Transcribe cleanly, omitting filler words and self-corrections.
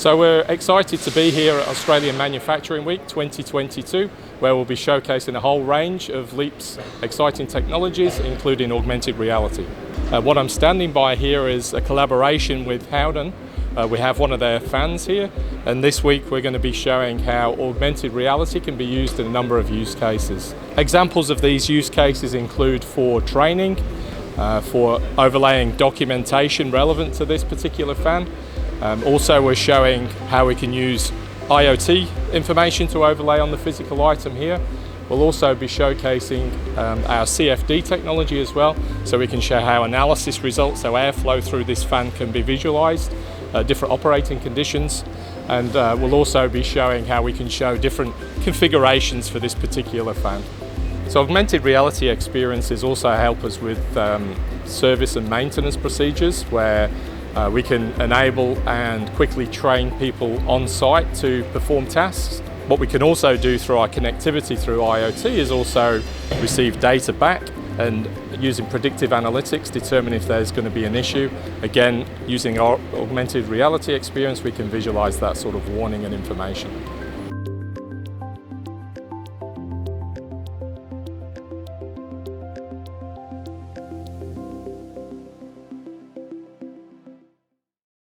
So we're excited to be here at Australian Manufacturing Week 2022, where we'll be showcasing a whole range of LEAP's exciting technologies, including augmented reality. What I'm standing by here is a collaboration with Howden. We have one of their fans here, and this week we're going to be showing how augmented reality can be used in a number of use cases. Examples of these use cases include for training, for overlaying documentation relevant to this particular fan. Also, we're showing how we can use IoT information to overlay on the physical item here. We'll also be showcasing our CFD technology as well, so we can show how analysis results, so airflow through this fan can be visualized, different operating conditions, and we'll also be showing how we can show different configurations for this particular fan. So augmented reality experiences also help us with service and maintenance procedures, where we can enable and quickly train people on site to perform tasks. What we can also do through our connectivity through IoT is also receive data back and using predictive analytics determine if there's going to be an issue. Again, using our augmented reality experience, we can visualize that sort of warning and information.